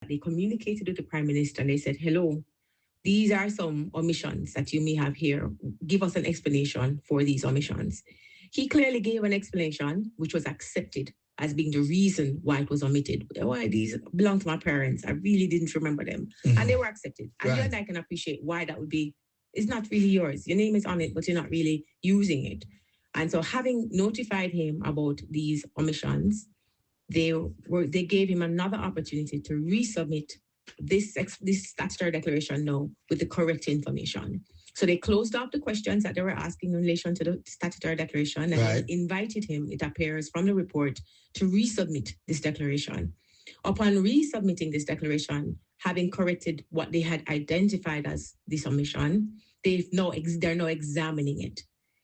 they communicated with the Prime Minister and they said, hello, these are some omissions that you may have here. Give us an explanation for these omissions. He clearly gave an explanation, which was accepted as being the reason why it was omitted. Why these belong to my parents. I really didn't remember them. And they were accepted. And you and I can appreciate why that would be. It's not really yours. Your name is on it, but you're not really using it. And so having notified him about these omissions, they gave him another opportunity to resubmit this statutory declaration now with the correct information. So they closed off the questions that they were asking in relation to the statutory declaration and invited him, it appears from the report, to resubmit this declaration. Upon resubmitting this declaration, having corrected what they had identified as this omission, they're now examining it.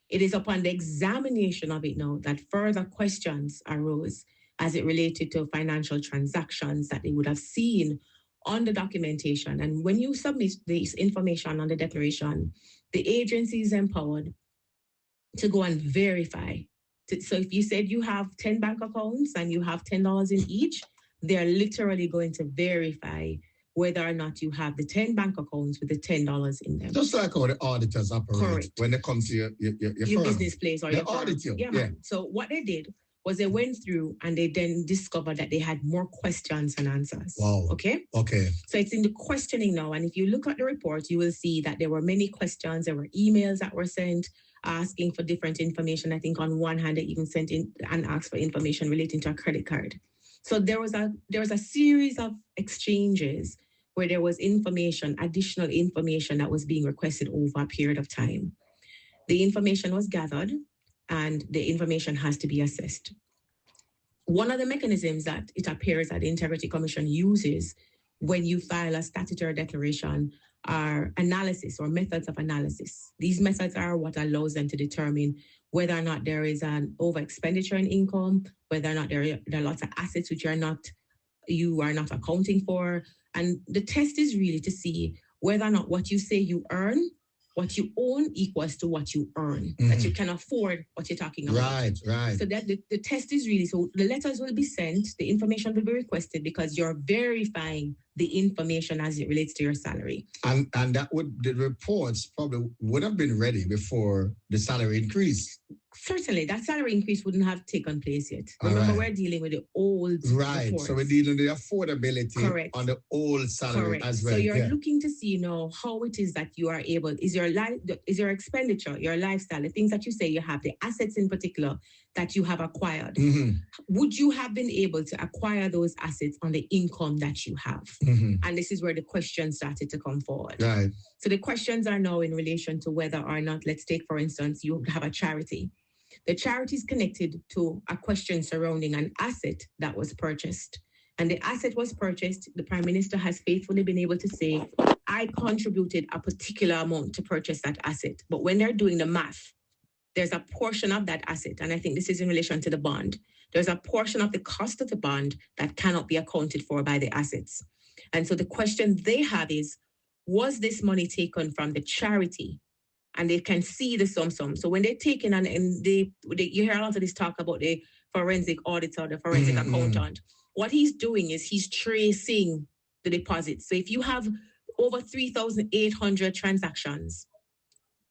It is upon the examination of it now that further questions arose as it related to financial transactions that they would have seen on the documentation. And when you submit this information on the declaration, the agency is empowered to go and verify. So if you said you have 10 bank accounts and you have $10 in each, they're literally going to verify whether or not you have the 10 bank accounts with the $10 in them. Just like how the auditors operate. Correct. When they come to your business place or your audit you. Yeah. So what they did was they went through and they then discovered that they had more questions than answers. Wow. Okay? Okay. So it's in the questioning now. And if you look at the report, you will see that there were many questions. There were emails that were sent asking for different information. I think on one hand, they even sent in and asked for information relating to a credit card. So there was a series of exchanges where there was information, additional information that was being requested over a period of time. The information was gathered and the information has to be assessed. One of the mechanisms that it appears that the Integrity Commission uses when you file a statutory declaration are analysis or methods of analysis. These methods are what allows them to determine whether or not there is an over expenditure in income, whether or not there are lots of assets which you are not accounting for. And the test is really to see whether or not what you say you earn, what you own equals to what you earn, that you can afford what you're talking about. Right. So that the test is really, so the letters will be sent, the information will be requested because you're verifying the information as it relates to your salary. And the reports probably would have been ready before the salary increase. Certainly, that salary increase wouldn't have taken place yet. Remember, we're dealing with the old reports. So we're dealing with the affordability on the old salary as well. So you're looking to see how it is that you are able, is your expenditure, your lifestyle, the things that you say you have, the assets in particular that you have acquired. Would you have been able to acquire those assets on the income that you have? And this is where the questions started to come forward. Right. So the questions are now in relation to whether or not, let's take, for instance, you have a charity. The charity is connected to a question surrounding an asset that was purchased. And the asset was purchased. The Prime Minister has faithfully been able to say, I contributed a particular amount to purchase that asset. But when they're doing the math, there's a portion of that asset, and I think this is in relation to the bond. There's a portion of the cost of the bond that cannot be accounted for by the assets. And so the question they have is, was this money taken from the charity? And they can see the sum. So when they're taking and you hear a lot of this talk about the forensic auditor, the forensic accountant. What he's doing is he's tracing the deposits. So if you have over 3,800 transactions,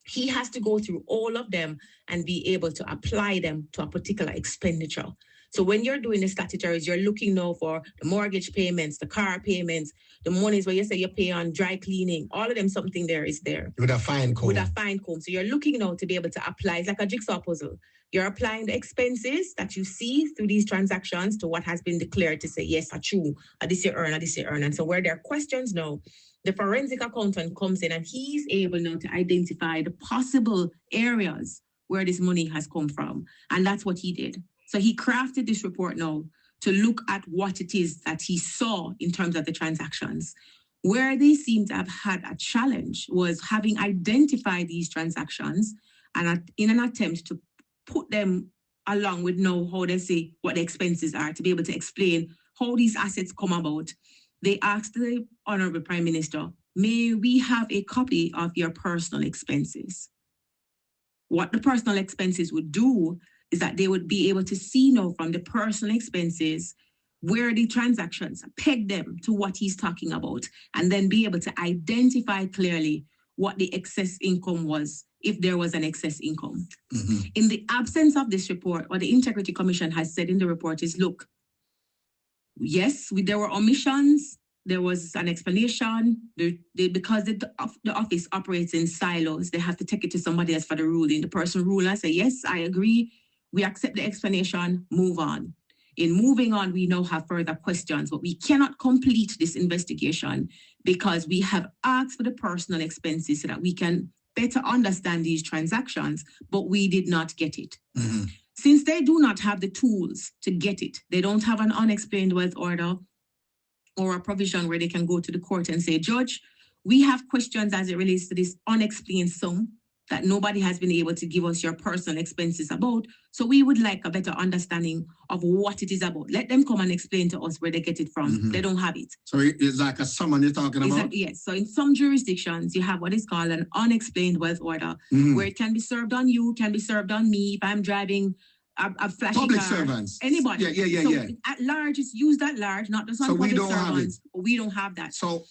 he has to go through all of them and be able to apply them to a particular expenditure. So when you're doing the statutories, you're looking now for the mortgage payments, the car payments, the monies where you say you pay on dry cleaning, all of them, something there is there. With a fine comb. So you're looking now to be able to apply, it's like a jigsaw puzzle. You're applying the expenses that you see through these transactions to what has been declared to say, yes, are true, this you earn, this you earn. And so where there are questions now, the forensic accountant comes in and he's able now to identify the possible areas where this money has come from. And that's what he did. So he crafted this report now to look at what it is that he saw in terms of the transactions. Where they seem to have had a challenge was having identified these transactions and in an attempt to put them along with how they say what the expenses are, to be able to explain how these assets come about. They asked the Honourable Prime Minister, may we have a copy of your personal expenses? What the personal expenses would do is that they would be able to see now from the personal expenses where the transactions, peg them to what he's talking about, and then be able to identify clearly what the excess income was, if there was an excess income. Mm-hmm. In the absence of this report, what the Integrity Commission has said in the report is, look, yes, there were omissions, there was an explanation, because the office operates in silos, they have to take it to somebody else for the ruling. The person ruler say, yes, I agree, we accept the explanation, move on. In moving on, we now have further questions, but we cannot complete this investigation because we have asked for the personal expenses so that we can better understand these transactions, but we did not get it. Mm-hmm. Since they do not have the tools to get it, they don't have an unexplained wealth order or a provision where they can go to the court and say, Judge, we have questions as it relates to this unexplained sum that nobody has been able to give us your personal expenses about. So we would like a better understanding of what it is about. Let them come and explain to us where they get it from. Mm-hmm. They don't have it. So it's like a summon you're talking about? Yes. So in some jurisdictions, you have what is called an unexplained wealth order, where it can be served on you, can be served on me. If I'm driving a flashy public car, servants. anybody. Yeah. At large, it's used at large, not just on so public servants. But we don't have that. So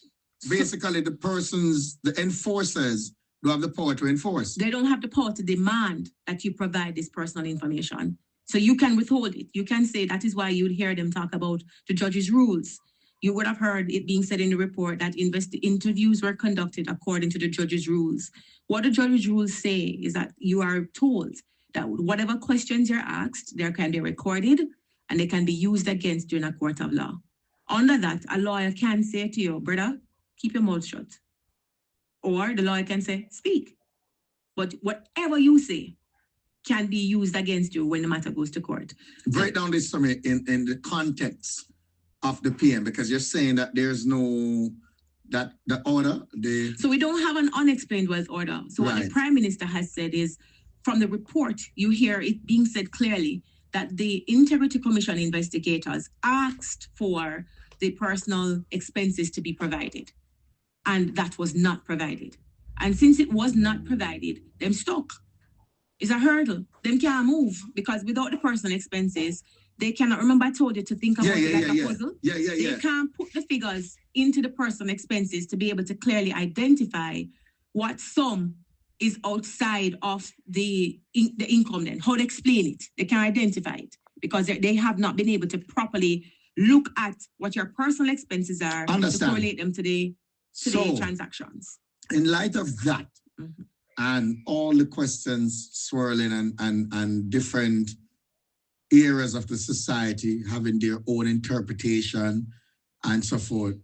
basically, the enforcers, do have the power to enforce. They don't have the power to demand that you provide this personal information. So you can withhold it. You can say that is why you'd hear them talk about the judge's rules. You would have heard it being said in the report that interviews were conducted according to the judge's rules. What the judge's rules say is that you are told that whatever questions you're asked, they can be recorded and they can be used against you in a court of law. Under that, a lawyer can say to you, brother, keep your mouth shut. Or the lawyer can say, speak. But whatever you say can be used against you when the matter goes to court. Break down this for me in the context of the PM, because you're saying that there's no, that the order, So we don't have an unexplained wealth order. So what the Prime Minister has said is, from the report, you hear it being said clearly that the Integrity Commission investigators asked for the personal expenses to be provided. And that was not provided. And since it was not provided, them stuck. It's a hurdle. Them can't move because without the personal expenses, they cannot. Remember I told you to think about it like a puzzle? They can't put the figures into the personal expenses to be able to clearly identify what sum is outside of the income then. How to explain it. They can identify it because they have not been able to properly look at what your personal expenses are to correlate them to the transactions. In light of that, and all the questions swirling and different areas of the society having their own interpretation and so forth,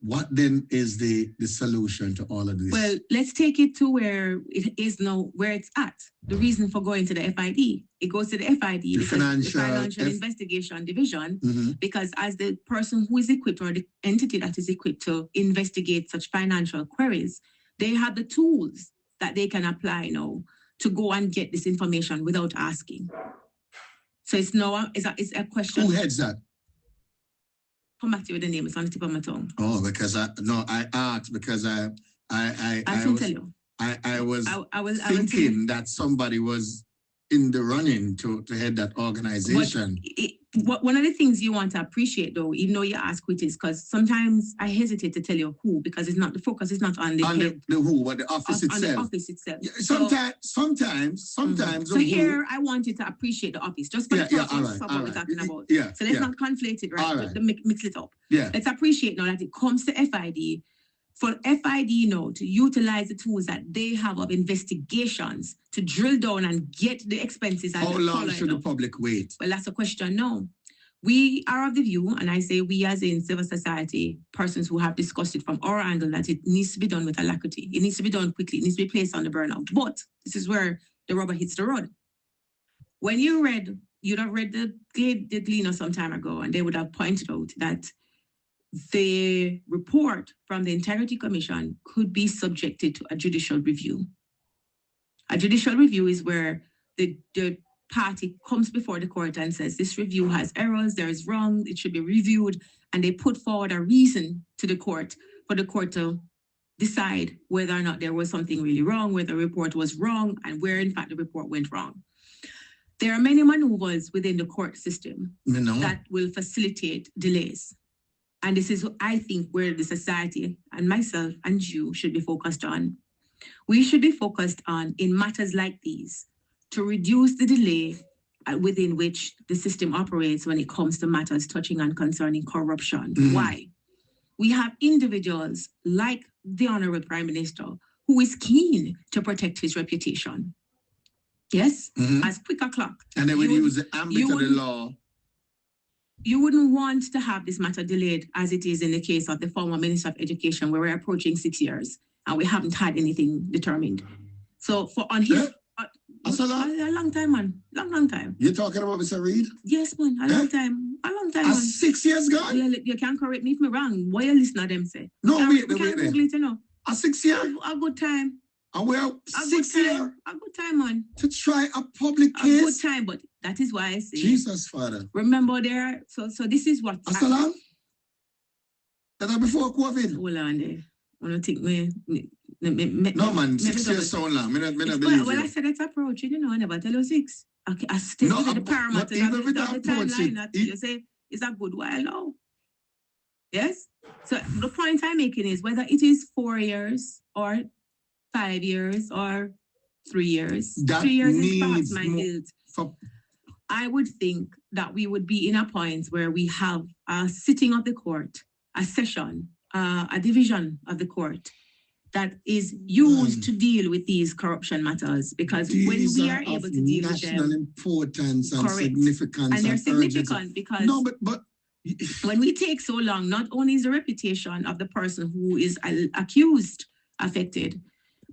what then is the solution to all of this? Well, let's take it to where it is now, where it's at. The reason for going to the FID. It goes to the FID, the Financial Investigation Division, because as the person who is equipped or the entity that is equipped to investigate such financial queries, they have the tools that they can apply now to go and get this information without asking. So it's a question. Who heads that? Come back to you with the name. It's on the tip of my tongue. Oh, because I asked because I was thinking that somebody was in the running to head that organization. One of the things you want to appreciate, though, even though you ask who it is, because sometimes I hesitate to tell you who, because it's not the focus is not on the head, the who, but the office itself. On the office itself. Yeah, sometimes. So here, I want you to appreciate the office, just for the purpose of what we're talking about. Yeah. So let's not conflate it, right? All right. Mix it up. Yeah. Let's appreciate now that it comes to FID. For FID now to utilize the tools that they have of investigations to drill down and get the expenses. How long should the public wait? Well, that's a question now. We are of the view, and I say we as in civil society, persons who have discussed it from our angle, that it needs to be done with alacrity. It needs to be done quickly. It needs to be placed on the burnout. But this is where the rubber hits the road. When you'd have read the Gleaner some time ago, and they would have pointed out that the report from the Integrity Commission could be subjected to a judicial review. A judicial review is where the party comes before the court and says, this review has errors, there is wrong, it should be reviewed, and they put forward a reason to the court for the court to decide whether or not there was something really wrong, whether the report was wrong, and where in fact the report went wrong. There are many maneuvers within the court system No. that will facilitate delays. And this is, I think, where the society and myself and you should be focused on. We should be focused on, in matters like these, to reduce the delay within which the system operates when it comes to matters touching and concerning corruption. Why? We have individuals like the Honorable Prime Minister who is keen to protect his reputation. Yes? As quick a clock. And then when you use the ambit of the law. You wouldn't want to have this matter delayed as it is in the case of the former Minister of Education, where we're approaching 6 years and we haven't had anything determined. So for on his... That's a long time, man. Long time. You're talking about Mr. Reid? Yes, man. A long time, man. 6 years gone? You can't correct me if I'm wrong. Why you listen to them say? No, wait. Google it, you know. A 6 year? A good time. And we're 6 years? A good time, man. To try a public case? A good time, but that is why I say... Jesus, Father. Remember there, so this is what... Assalam? That before COVID? Hold on there. I don't think me... No, man, 6 years so long. Me not believe well, I said it's approaching, you know, I never tell you 6. Okay, I still with the parameters even with the timeline. You say it's a good while now. Yes? So the point I'm making is whether it is 4 years or 5 years or 3 years. That 3 years is perhaps my guilt. I would think that we would be in a point where we have a sitting of the court, a session, a division of the court that is used to deal with these corruption matters, because these when we are able to deal with them, national importance and significance, and they're significant because but when we take so long, not only is the reputation of the person who is accused affected,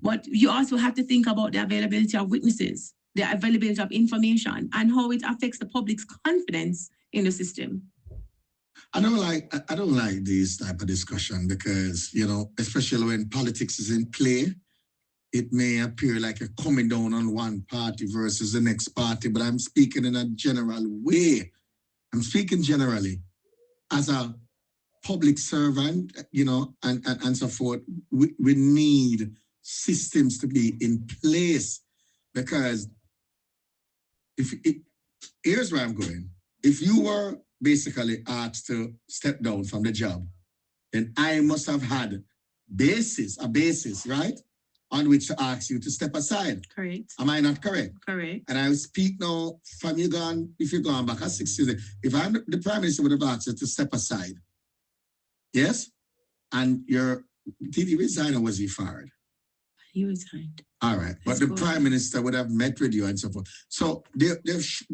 but you also have to think about the availability of witnesses, the availability of information, and how it affects the public's confidence in the system. I don't like this type of discussion because, you know, especially when politics is in play, it may appear like you're coming down on one party versus the next party, but I'm speaking in a general way. I'm speaking generally. As a public servant, you know, and so forth, we need systems to be in place, because here's where I'm going. If you were basically asked to step down from the job, then I must have had a basis, right, on which to ask you to step aside. Correct. Am I not correct? Correct. And I will speak now from if you're gone back at 6 years. If I'm the Prime Minister would have asked you to step aside, yes? And did he resign or was he fired? He resigned. All right. But the Prime Minister would have met with you and so forth. So there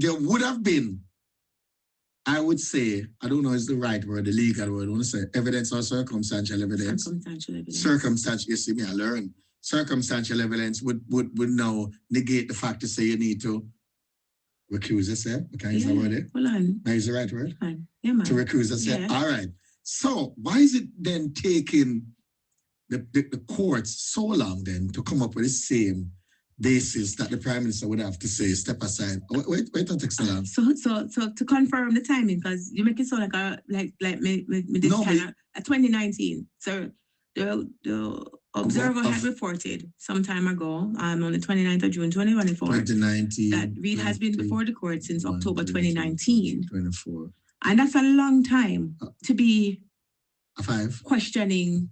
would have been, I would say, I don't know is the right word, the legal word, I want to say evidence or circumstantial evidence. Circumstantial evidence. Circumstantial, you see me, I learn. Circumstantial evidence would now negate the fact to say you need to recuse yourself. Can I use that word there? Hold on. Can I use the right word? Yeah, man. To recuse yourself. Yeah. All right. So why is it then taking the courts so long then to come up with the same basis that the Prime Minister would have to say, step aside? Wait, don't take so long. So to confirm the timing, because you make it sound like me this kind of 2019. So the Observer had reported some time ago, on the 29th of June 2024, 2019, that Reid has been before the court since October 2019. 24. And that's a long time to be questioning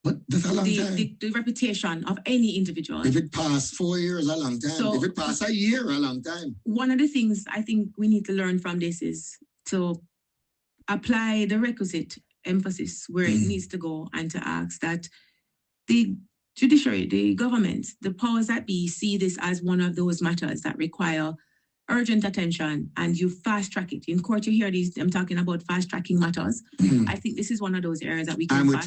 but that's a long time. The reputation of any individual. If it passed 4 years, a long time. So, if it passed a year, a long time. One of the things I think we need to learn from this is to apply the requisite emphasis where it needs to go, and to ask that the judiciary, the government, the powers that be see this as one of those matters that require urgent attention, and you fast track it. In court, you hear them talking about fast tracking matters. I think this is one of those areas that we can fast